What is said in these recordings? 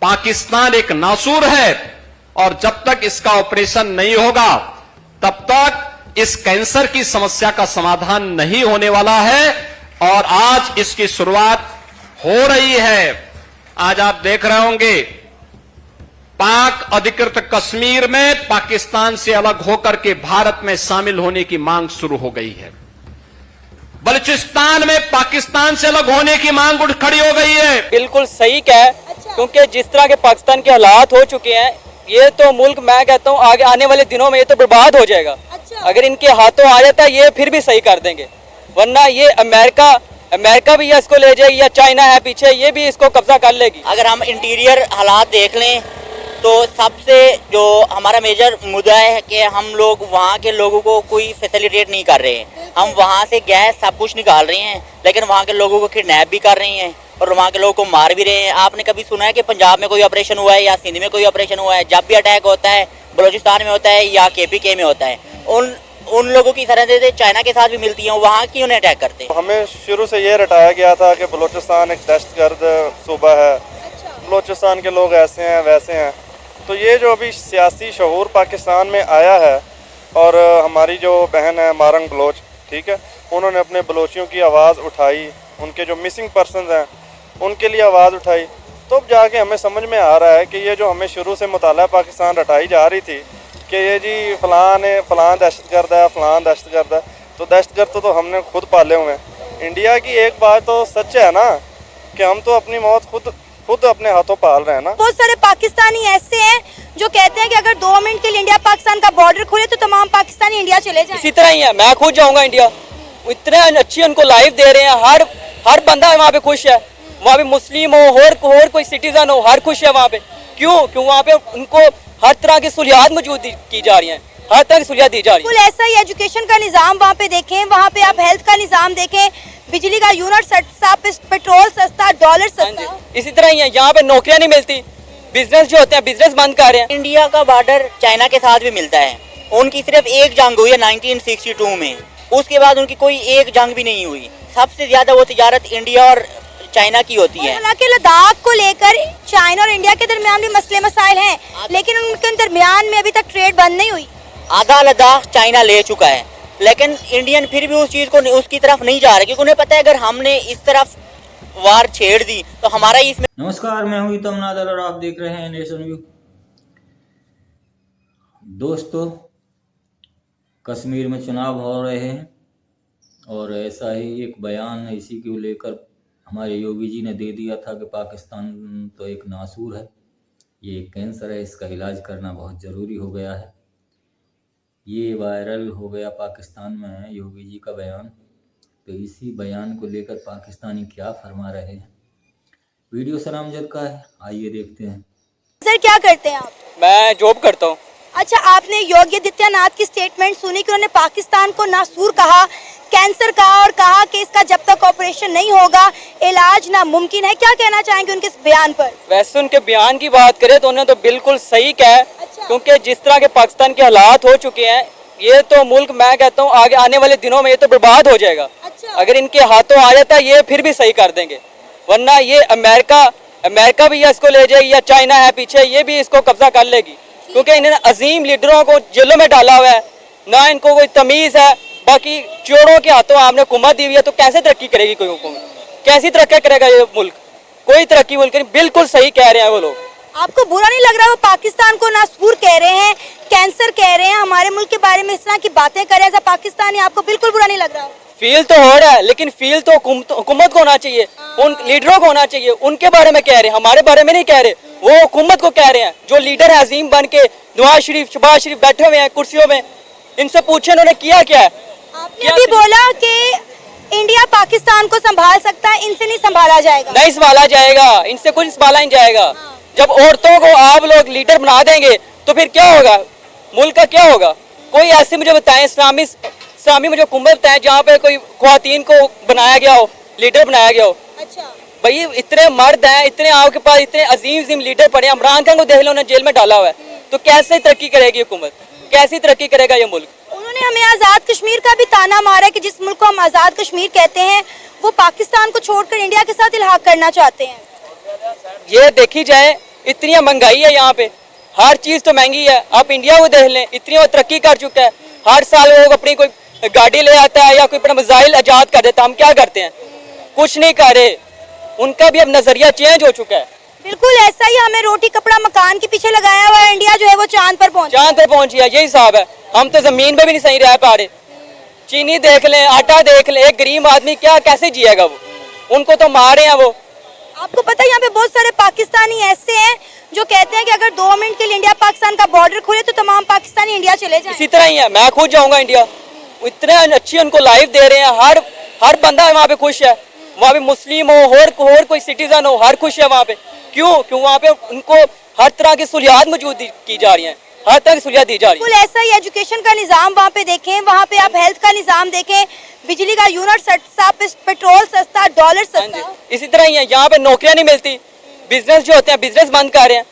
पाकिस्तान एक नासूर है और जब तक इसका ऑपरेशन नहीं होगा तब तक इस कैंसर की समस्या का समाधान नहीं होने वाला है और आज इसकी शुरुआत हो रही है। आज आप देख रहे होंगे पाक अधिकृत कश्मीर में पाकिस्तान से अलग होकर के भारत में शामिल होने की मांग शुरू हो गई है। बलूचिस्तान में पाकिस्तान से अलग होने की मांग उठ खड़ी हो गई है। बिल्कुल सही कहा, क्योंकि जिस तरह के पाकिस्तान के हालात हो चुके हैं, ये तो मुल्क मैं कहता हूँ आगे आने वाले दिनों में ये तो बर्बाद हो जाएगा। अगर इनके हाथों आ जाता है ये फिर भी सही कर देंगे, वरना ये अमेरिका भी इसको ले जाएगी या चाइना है पीछे, ये भी इसको कब्जा कर लेगी। अगर हम इंटीरियर हालात देख लें तो सबसे जो हमारा मेजर मुद्दा है कि हम लोग वहाँ के लोगों को कोई फैसिलिटेट नहीं कर रहे हैं। हम वहाँ से गैस सब कुछ निकाल रहे हैं, लेकिन वहाँ के लोगों को किडनैप भी कर रहे हैं और वहाँ के लोगों को मार भी रहे हैं। आपने कभी सुना है कि पंजाब में कोई ऑपरेशन हुआ है या सिंध में कोई ऑपरेशन हुआ है? जब भी अटैक होता है बलूचिस्तान में होता है या KPK में होता है, उन लोगों की सरहदें चाइना के साथ भी मिलती हैं, वहाँ क्यों नहीं अटैक करते? हमें शुरू से ये रटाया गया था कि बलूचिस्तान एक दहशतगर्द सूबा है, बलूचिस्तान के लोग ऐसे हैं वैसे हैं। तो ये जो अभी सियासी शऊर पाकिस्तान में आया है और हमारी जो बहन है मारंग बलोच, ठीक है, उन्होंने अपने बलोचियों की आवाज़ उठाई, उनके जो मिसिंग पर्सनस हैं उनके लिए आवाज़ उठाई, तो अब जाके हमें समझ में आ रहा है कि ये जो हमें शुरू से मुताला पाकिस्तान रटाई जा रही थी कि ये जी फ़लान दहशतगर्द है, फ़लान दहशतगर्द है, तो दहशतगर्द तो हमने खुद पाले हुए हैं। इंडिया की एक बात तो सच है ना कि हम तो अपनी मौत खुद अपने हाथों पाल रहे हैं ना। बहुत सारे पाकिस्तानी ऐसे हैं जो कहते हैं कि अगर 2 मिनट के लिए इंडिया पाकिस्तान का बॉर्डर खुले तो तमाम पाकिस्तानी इंडिया चले जाएं। इसी तरह ही है, मैं खुद जाऊंगा इंडिया। इतने अच्छी उनको लाइफ दे रहे हैं, हर बंदा वहाँ पे खुश है, वहाँ पे मुस्लिम हो और कोई सिटीजन हो, हर खुश है वहाँ पे। क्यों वहाँ पे उनको हर तरह की सहूलियात मौजूद की जा रही है, हर तरह की सहूलियात दी जा रही है। बिल्कुल ऐसा ही एजुकेशन का निज़ाम वहाँ पे देखें, वहाँ पे आप हेल्थ का निज़ाम देखें, बिजली का यूनिट सस्ता, पेट्रोल सस्ता, डॉलर सस्ता। इसी तरह ही है, यहाँ पे नौकरियाँ नहीं मिलती, बिजनेस जो होते हैं बिजनेस बंद कर रहे हैं। इंडिया का बॉर्डर चाइना के साथ भी मिलता है, उनकी सिर्फ एक जंग हुई है 1962 में, उसके बाद उनकी कोई एक जंग भी नहीं हुई। सबसे ज्यादा वो तिजारत इंडिया और चाइना की होती है। हालांकि लद्दाख को लेकर चाइना और इंडिया के दरमियान भी मसले मसाइल हैं, लेकिन उनके दरमियान में अभी तक ट्रेड बंद नहीं हुई। आधा लद्दाख चाइना ले चुका है, लेकिन इंडियन फिर भी उस चीज को उसकी तरफ नहीं जा रहे, क्योंकि उन्हें पता है अगर हमने इस तरफ वार छेड़ दी तो हमारा ही इसमें। नमस्कार, मैं हूं तमन्ना नादल और आप देख रहे हैं नेशन व्यू। दोस्तों, कश्मीर में चुनाव हो रहे हैं और ऐसा ही एक बयान इसी को लेकर हमारे योगी जी ने दे दिया था कि पाकिस्तान तो एक नासूर है, ये एक कैंसर है, इसका इलाज करना बहुत ज़रूरी हो गया है। ये वायरल हो गया पाकिस्तान में योगी जी का बयान। तो इसी बयान को लेकर पाकिस्तानी क्या फरमा रहे हैं, वीडियो सरामजद का है, आइए देखते हैं। सर क्या करते हैं आप? मैं जॉब करता हूँ। अच्छा, आपने योगी आदित्यनाथ की स्टेटमेंट सुनी कि उन्होंने पाकिस्तान को नासूर कहा, कैंसर कहा और कहा कि इसका जब तक ऑपरेशन नहीं होगा इलाज नामुमकिन है। क्या कहना चाहेंगे उनके इस बयान पर? वैसे उनके बयान की बात करें तो उन्होंने तो बिल्कुल सही कहा, क्योंकि जिस तरह के पाकिस्तान के हालात हो चुके हैं, ये तो मुल्क मैं कहता हूँ आगे आने वाले दिनों में ये तो बर्बाद हो जाएगा। अगर इनके हाथों आ जाता है ये फिर भी सही कर देंगे, वरना ये अमेरिका भी इसको ले जाएगी या चाइना है पीछे, ये भी इसको कब्जा कर लेगी, क्योंकि इन्होंने अजीम लीडरों को जेलों में डाला हुआ है, ना इनको कोई तमीज़ है। बाकी चोरों के हाथों आपने हुकूमत दी हुई है, तो कैसे तरक्की करेगी कोई हुकूमत? कैसी तरक्की करेगा ये मुल्क? कोई तरक्की मुल्क नहीं। बिल्कुल सही कह रहे हैं वो लोग। आपको बुरा नहीं लग रहा वो पाकिस्तान को नासूर कह रहे हैं, कैंसर कह रहे हैं, हमारे मुल्क के बारे में इस तरह की बातें कर रहे हैं पाकिस्तानी? आपको बिल्कुल बुरा नहीं लग रहा? फील तो हो रहा है, लेकिन फील तो हुकूमत को होना चाहिए, उन लीडरों को होना चाहिए। उनके बारे में कह रहे हैं, हमारे बारे में नहीं कह रहे। वो हुकूमत को कह रहे हैं, जो लीडर है अजीम बन के नवाज शरीफ शहबाज शरीफ बैठे हुए हैं कुर्सियों में, इनसे पूछे उन्होंने किया क्या है। आपने भी बोला कि इंडिया पाकिस्तान को संभाल सकता है, इनसे नहीं संभाला जाएगा। नहीं संभाला जाएगा, इनसे कुछ संभाला नहीं जाएगा। जब औरतों को आप लोग लीडर बना देंगे तो फिर क्या होगा, मुल्क का क्या होगा? कोई ऐसे मुझे बताएं, इस्लामी मुझे हुकूमत बताएं जहाँ पे कोई ख्वातीन को बनाया गया हो, लीडर बनाया गया हो। अच्छा भाई, इतने मर्द हैं, इतने आपके पास इतने अजीम लीडर पड़े हैं। इमरान खान को देख लो, उन्हें जेल में डाला हुआ है, तो कैसे तरक्की करेगी हुकूमत? कैसी तरक्की करेगा ये मुल्क? उन्होंने हमें आज़ाद कश्मीर का भी ताना मारा है कि जिस मुल्क को हम आज़ाद कश्मीर कहते हैं वो पाकिस्तान को छोड़कर इंडिया के साथ इल्हाक करना चाहते हैं। ये देखी जाए इतनी महंगाई है यहाँ पे, हर चीज़ तो महंगी है। आप इंडिया को देख लें, इतनी वो तरक्की कर चुका है, हर साल वो अपनी कोई गाड़ी ले आता है या कोई अपना मिसाइल आजाद कर देता है। हम क्या करते हैं? कुछ नहीं कर रहे। उनका भी अब नजरिया चेंज हो चुका है। बिल्कुल ऐसा ही, हमें रोटी कपड़ा मकान के पीछे लगाया हुआ है, इंडिया जो है वो चांद पर पहुंचा। चांद पे पहुंच गया, यही हिसाब है। हम तो जमीन पे भी नहीं सही रह पा रहे। चीनी देख लें, आटा देख लें, एक गरीब आदमी क्या कैसे जिएगा वो? उनको तो मारे हैं वो। आपको पता है यहाँ पे बहुत सारे पाकिस्तानी ऐसे हैं जो कहते हैं कि अगर 2 मिनट के लिए इंडिया पाकिस्तान का बॉर्डर खुले तो तमाम पाकिस्तानी इंडिया चले जाएं। इसी तरह ही है, मैं खुद जाऊंगा इंडिया। इतने अच्छी उनको लाइफ दे रहे हैं, हर बंदा वहाँ पे खुश है। वहाँ पे मुस्लिम हो और कोई सिटीजन हो, हर खुश है वहाँ पे। क्यों वहाँ पे उनको हर तरह की सहूलियात मौजूद की जा रही हैं, हर तरह की सहूलियात दी जा रही है। बिल्कुल ऐसा ही एजुकेशन का निज़ाम वहाँ पे देखें, वहाँ पे आप हेल्थ का निज़ाम देखें, बिजली का यूनिट सस्ता, पेट्रोल सस्ता, डॉलर सस्ता। इसी तरह ही है, यहाँ पे नौकरियाँ नहीं मिलती, बिजनेस जो होते हैं बिजनेस बंद कर रहे हैं।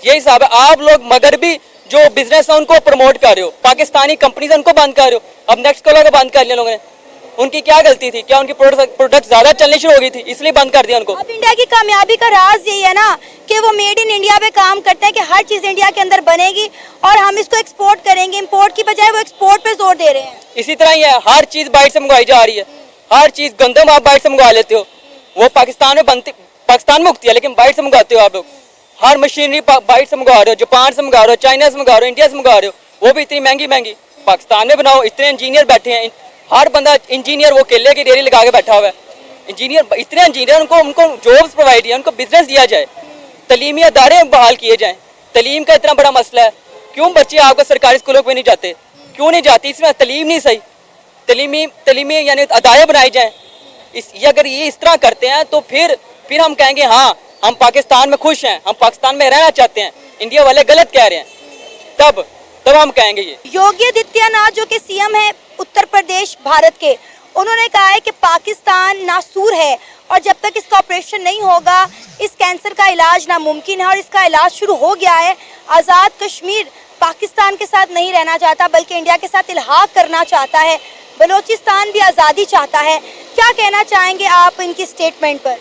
यही हिसाब है। आप लोग मगरबी जो बिजनेस है उनको प्रमोट कर रहे हो, पाकिस्तानी कंपनीज उनको बंद कर रहे हो। अब नेक्स्ट कॉलर को बंद कर लिया लोगों ने। उनकी क्या गलती थी? क्या उनकी प्रोडक्ट ज्यादा चलनी शुरू हो गई थी इसलिए बंद कर दिया उनको? अब इंडिया की कामयाबी का राज यही है ना कि वो मेड इन इंडिया पे काम करते हैं कि हर चीज इंडिया के अंदर बनेगी और हम इसको एक्सपोर्ट करेंगे। इंपोर्ट की बजाय वो एक्सपोर्ट पे जोर दे रहे हैं। इसी तरह ही है, हर चीज बाहर से मंगवाई जा रही है। हर चीज, गंदम आप बाहर से मंगवा लेते हो, वो पाकिस्तान में उगती है लेकिन बाहर से मंगवाते हो आप लोग। हर मशीनरी बाहर से मंगवा रहे हो, जापान से मंगवा रहे हो, चाइना से मंगवा रहे हो, इंडिया से मंगवा रहे हो, वो भी इतनी महंगी। पाकिस्तान में बनाओ, इतने इंजीनियर बैठे हैं, हर बंदा इंजीनियर, वो केले की डेयरी लगा के बैठा हुआ है। इंजीनियर, इतने इंजीनियर, उनको जॉब्स प्रोवाइड किया, उनको बिजनेस दिया जाए, तलीमी अदारे बहाल किए जाएं। तलीम का इतना बड़ा मसला है, क्यों बच्चे आपको सरकारी स्कूलों में नहीं जाते? क्यों नहीं जाती? इसमें तलीम नहीं सही। तलीमी यानी अदारे बनाए जाएं। अगर ये इस तरह करते हैं तो फिर हम कहेंगे हाँ हम पाकिस्तान में खुश हैं, हम पाकिस्तान में रहना चाहते हैं, इंडिया वाले गलत कह रहे हैं, तब हम कहेंगे। ये योगी आदित्यनाथ जो कि सीएम है उत्तर प्रदेश भारत के, उन्होंने कहा है कि पाकिस्तान नासूर है और जब तक इसका ऑपरेशन नहीं होगा इस कैंसर का इलाज नामुमकिन है। और इसका इलाज शुरू हो गया है। आज़ाद कश्मीर पाकिस्तान के साथ नहीं रहना चाहता बल्कि इंडिया के साथ इल्हाक करना चाहता है। बलूचिस्तान भी आज़ादी चाहता है। क्या कहना चाहेंगे आप इनकी स्टेटमेंट पर?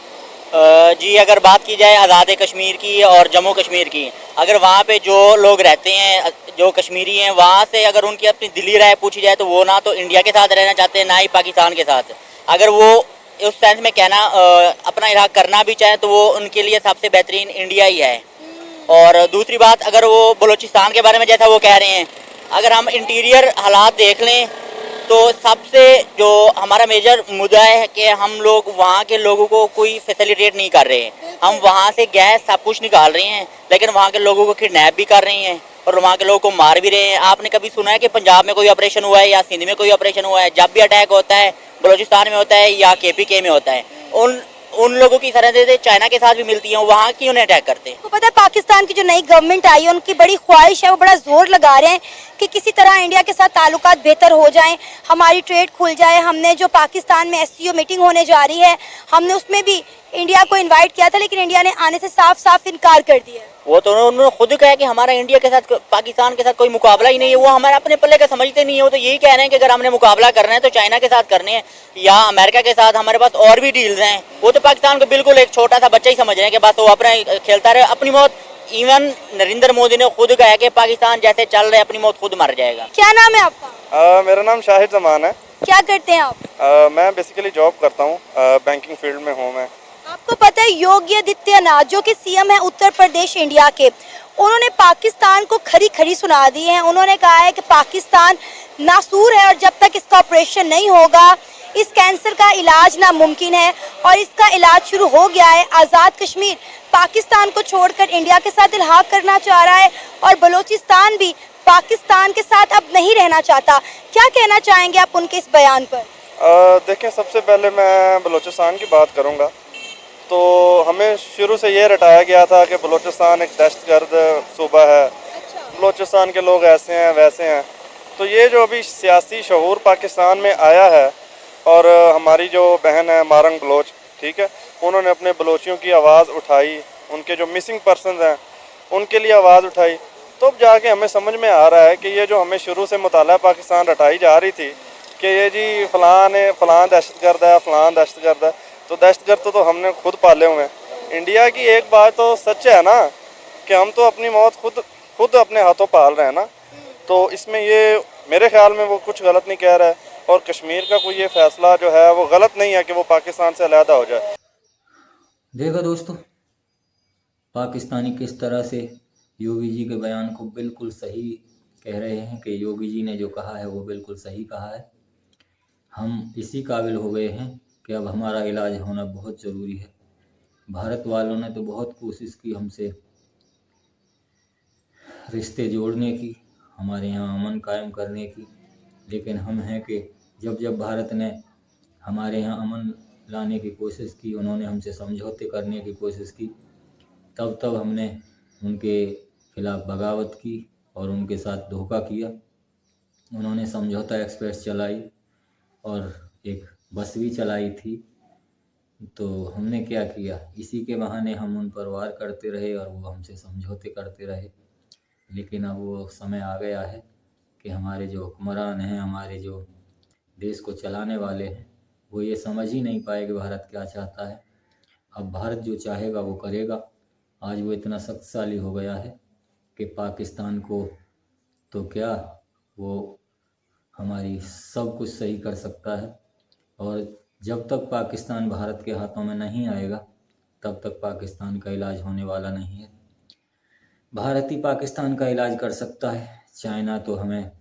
जी, अगर बात की जाए आज़ाद कश्मीर की और जम्मू कश्मीर की, अगर वहाँ पे जो लोग रहते हैं, जो कश्मीरी हैं, वहाँ से अगर उनकी अपनी दिली राय पूछी जाए तो वो ना तो इंडिया के साथ रहना चाहते हैं ना ही पाकिस्तान के साथ। अगर वो उस सेंस में कहना अपना इलाका करना भी चाहें तो वो उनके लिए सबसे बेहतरीन इंडिया ही है। और दूसरी बात, अगर वो बलूचिस्तान के बारे में जैसा वो कह रहे हैं, अगर हम इंटीरियर हालात देख लें तो सबसे जो हमारा मेजर मुद्दा है कि हम लोग वहाँ के लोगों को कोई फैसिलिटेट नहीं कर रहे हैं। हम वहाँ से गैस सब कुछ निकाल रहे हैं लेकिन वहाँ के लोगों को किडनैप भी कर रहे हैं और वहाँ के लोगों को मार भी रहे हैं। आपने कभी सुना है कि पंजाब में कोई ऑपरेशन हुआ है या सिंध में कोई ऑपरेशन हुआ है? जब भी अटैक होता है बलूचिस्तान में होता है या KPK में होता है। उन लोगों की सरहदें चाइना के साथ भी मिलती हैं, वहाँ क्यों उन्हें अटैक करते हैं? आपको पता है पाकिस्तान की जो नई गवर्नमेंट आई है उनकी बड़ी ख्वाहिश है, वो बड़ा जोर लगा रहे हैं कि किसी तरह इंडिया के साथ ताल्लुकात बेहतर हो जाएं, हमारी ट्रेड खुल जाए। हमने जो पाकिस्तान में SCO मीटिंग होने जा रही है, हमने उसमें भी इंडिया को इनवाइट किया था लेकिन इंडिया ने आने से साफ साफ इनकार कर दिया। वो तो उन्होंने खुद कहा कि हमारा इंडिया के साथ पाकिस्तान के साथ कोई मुकाबला ही नहीं है। वो हमारे अपने पल्ले का समझते नहीं है। वो तो यही कह रहे हैं कि अगर हमने मुकाबला करना है तो चाइना के साथ करने हैं या अमेरिका के साथ, हमारे पास और भी डील्स हैं। वो तो पाकिस्तान को बिल्कुल एक छोटा सा बच्चा ही समझ रहे हैं कि बस वो अपना खेलता रहे अपनी मौत। इवन नरेंद्र मोदी ने खुद कहा कि पाकिस्तान जैसे चल रहे अपनी मौत खुद मर जाएगा। क्या नाम है आपका? मेरा नाम शाहिद जमान है। क्या करते हैं आप? मैं बेसिकली जॉब करता हूँ, बैंकिंग फील्ड में हूँ मैं। आपको पता है योगी आदित्यनाथ जो कि सीएम है उत्तर प्रदेश इंडिया के, उन्होंने पाकिस्तान को खरी सुना दी है। उन्होंने कहा है कि पाकिस्तान नासूर है और जब तक इसका ऑपरेशन नहीं होगा इस कैंसर का इलाज नामुमकिन है। और इसका इलाज शुरू हो गया है। आज़ाद कश्मीर पाकिस्तान को छोड़कर इंडिया के साथ इल्हाक करना चाह रहा है और बलूचिस्तान भी पाकिस्तान के साथ अब नहीं रहना चाहता। क्या कहना चाहेंगे आप उनके इस बयान पर? देखें, सबसे पहले मैं बलूचिस्तान की बात करूँगा तो हमें शुरू से ये रटाया गया था कि बलूचिस्तान एक दहशतगर्द सूबा है, बलूचिस्तान के लोग ऐसे हैं वैसे हैं। तो ये जो अभी सियासी शऊर पाकिस्तान में आया है और हमारी जो बहन है मारंग बलोच, ठीक है, उन्होंने अपने बलोचियों की आवाज़ उठाई, उनके जो मिसिंग पर्सनस हैं उनके लिए आवाज़ उठाई, तो अब जाके हमें समझ में आ रहा है कि ये जो हमें शुरू से मुताला पाकिस्तान रटाई जा रही थी कि ये जी फ़लाँ दहशतगर्द है, फ़लाँ दहशतगर्द है, तो दहशतगर्द तो हमने खुद पाले हुए हैं। इंडिया की एक बात तो सच है ना कि हम तो अपनी मौत खुद अपने हाथों पाल रहे हैं ना, तो इसमें ये मेरे ख्याल में वो कुछ गलत नहीं कह रहा है। और कश्मीर का कोई ये फैसला जो है वो गलत नहीं है कि वो पाकिस्तान से अलहदा हो जाए। देखा दोस्तों, पाकिस्तानी किस तरह से योगी जी के बयान को बिल्कुल सही कह रहे हैं कि योगी जी ने जो कहा है वो बिल्कुल सही कहा है। हम इसी काबिल हो गए हैं कि अब हमारा इलाज होना बहुत ज़रूरी है। भारत वालों ने तो बहुत कोशिश की हमसे रिश्ते जोड़ने की, हमारे यहाँ अमन कायम करने की, लेकिन हम हैं कि जब भारत ने हमारे यहाँ अमन लाने की कोशिश की, उन्होंने हमसे समझौते करने की कोशिश की, तब हमने उनके खिलाफ़ बगावत की और उनके साथ धोखा किया। उन्होंने समझौता एक्सप्रेस चलाई और एक बस भी चलाई थी, तो हमने क्या किया, इसी के बहाने हम उन पर वार करते रहे और वो हमसे समझौते करते रहे। लेकिन अब वो समय आ गया है कि हमारे जो हुक्मरान हैं, हमारे जो देश को चलाने वाले हैं, वो ये समझ ही नहीं पाए कि भारत क्या चाहता है। अब भारत जो चाहेगा वो करेगा। आज वो इतना शक्तिशाली हो गया है कि पाकिस्तान को तो क्या, वो हमारी सब कुछ सही कर सकता है। और जब तक पाकिस्तान भारत के हाथों में नहीं आएगा तब तक पाकिस्तान का इलाज होने वाला नहीं है। भारत ही पाकिस्तान का इलाज कर सकता है। चाइना तो हमें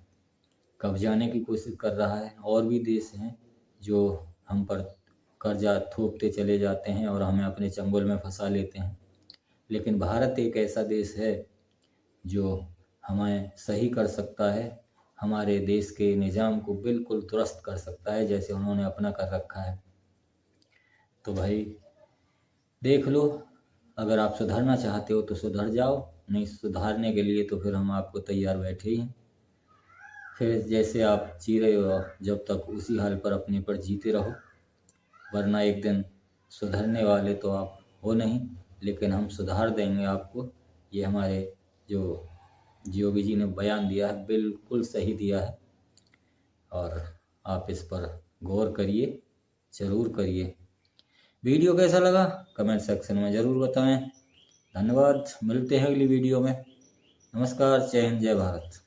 कब्जाने की कोशिश कर रहा है, और भी देश हैं जो हम पर कर्जा थोपते चले जाते हैं और हमें अपने चंगुल में फंसा लेते हैं। लेकिन भारत एक ऐसा देश है जो हमें सही कर सकता है, हमारे देश के निज़ाम को बिल्कुल दुरुस्त कर सकता है जैसे उन्होंने अपना कर रखा है। तो भाई देख लो, अगर आप सुधरना चाहते हो तो सुधर जाओ, नहीं सुधारने के लिए तो फिर हम आपको तैयार बैठे ही हैं। फिर जैसे आप जी रहे हो जब तक उसी हाल पर अपने पर जीते रहो, वरना एक दिन सुधरने वाले तो आप हो नहीं, लेकिन हम सुधार देंगे आपको। ये हमारे जो योगी जी ने बयान दिया है बिल्कुल सही दिया है, और आप इस पर गौर करिए, ज़रूर करिए। वीडियो कैसा लगा कमेंट सेक्शन में ज़रूर बताएं। धन्यवाद, मिलते हैं अगली वीडियो में। नमस्कार, जय हिंद, जय भारत।